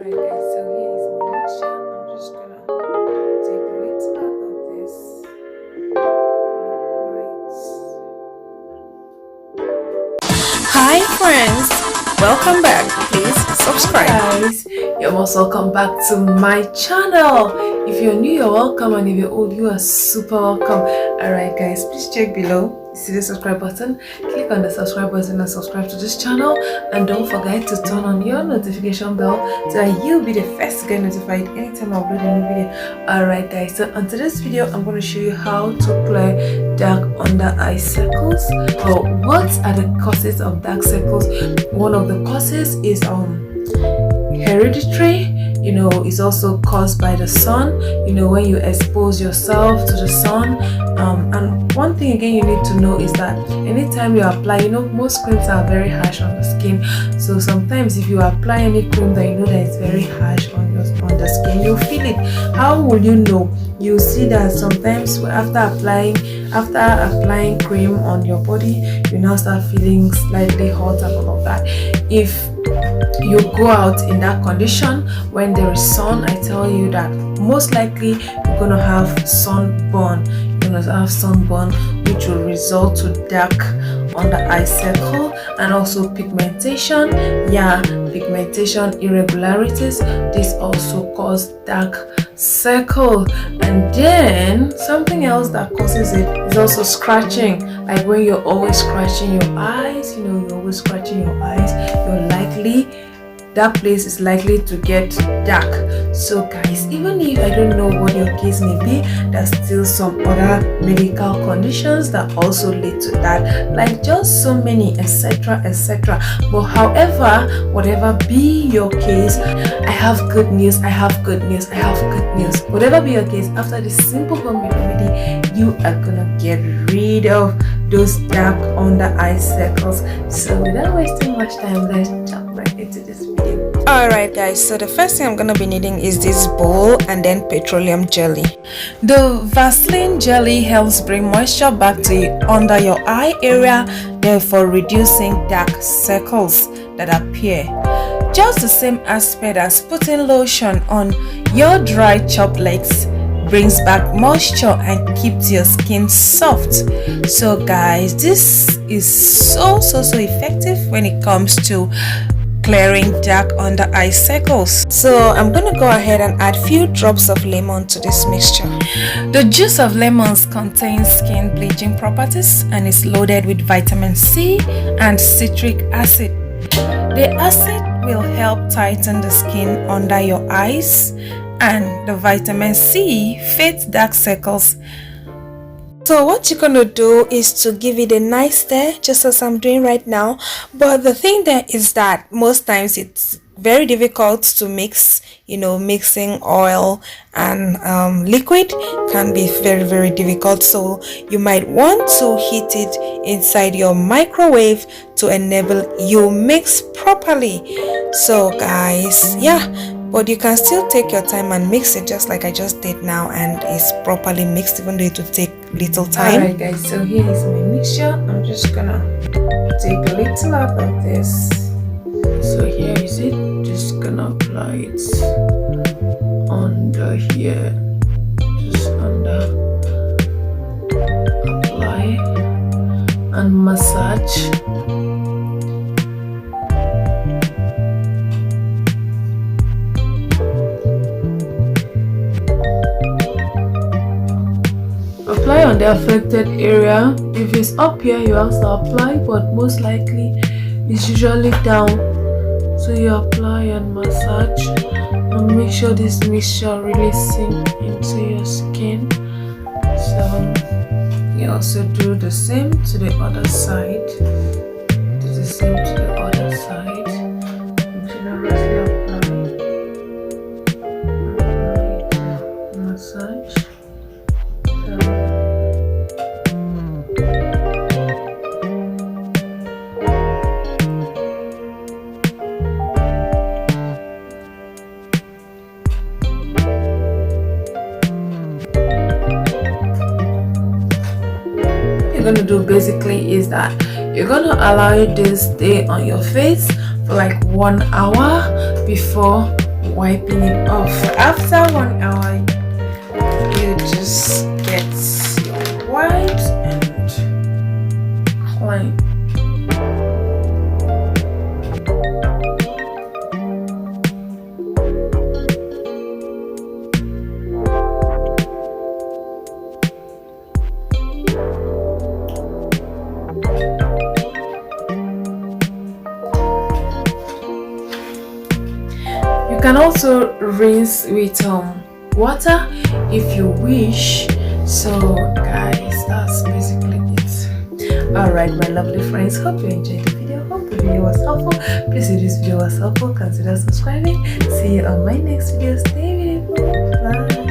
Alright guys, so here is my mixture. I'm just gonna take a little out of this white. Hi friends, welcome back. Please subscribe. Hi guys, you're most welcome back to my channel. If you're new, you're welcome, and if you're old, you are super welcome. Alright guys, please check below. You see the subscribe button, click on the subscribe button and subscribe to this channel, and don't forget to turn on your notification bell so that you'll be the first to get notified anytime I upload a new video. Alright guys, so on today's video I'm going to show you how to clear dark under eye circles. Well, what are the causes of dark circles? One of the causes is hereditary. It's also caused by the sun, when you expose yourself to the sun. And one thing again you need to know is that anytime you apply, most creams are very harsh on the skin. So sometimes if you apply any cream that you know that it's very harsh on the skin, you'll feel it. How will you know? You'll see that sometimes after applying cream on your body, you now start feeling slightly hot and all of that. If you go out in that condition when there is sun, I tell you that most likely you're gonna have sunburn. Which will result to dark under eye circle, and also pigmentation. Pigmentation irregularities. This also cause dark circle. And then something else that causes it is also scratching. Like when you're always scratching your eyes, that place is likely to get dark. So guys, even if I don't know what your case may be, there's still some other medical conditions that also lead to that, like just so many, etc. But however, whatever be your case, I have good news. Whatever be your case, after this simple homemade remedy, you are gonna get rid of those dark under eye circles. So without wasting much time, let's jump right into this video. Alright guys, so the first thing I'm gonna be needing is this bowl and then petroleum jelly. The Vaseline jelly helps bring moisture back to under your eye area, therefore reducing dark circles that appear. Just the same aspect as putting lotion on your dry chopped legs brings back moisture and keeps your skin soft. So guys, this is so effective when it comes to clearing dark under eye circles. So I'm gonna go ahead and add few drops of lemon to this mixture. The juice of lemons contains skin bleaching properties and is loaded with vitamin C and citric acid. The acid will help tighten the skin under your eyes, and the vitamin C fades dark circles. So what you're gonna do is to give it a nice stir, just as I'm doing right now. But the thing there is that most times it's very difficult to mix. Mixing oil and liquid can be very difficult. So you might want to heat it inside your microwave to enable you mix properly. So guys, but you can still take your time and mix it just like I just did now, and it's properly mixed, even though it will take little time. Alright guys, so here is my mixture. I'm just gonna take a little out of this. So here is it. Just gonna apply it under here. Just under. Apply and massage. Apply on the affected area. If it's up here, you have to apply, but most likely it's usually down. So you apply and massage and make sure this mixture really sinks into your skin. So you also do the same to the other side. Do the same to the other side. Generously apply. Massage. Going to do basically is that you're going to allow this stay on your face for like 1 hour before wiping it off. After 1 hour, you just get your wipes and clean. You can also rinse with water if you wish. So guys, that's basically it. Alright, my lovely friends, hope you enjoyed the video. Hope the video was helpful. Please, if this video was helpful, consider subscribing. See you on my next video. Stay beautiful. Bye.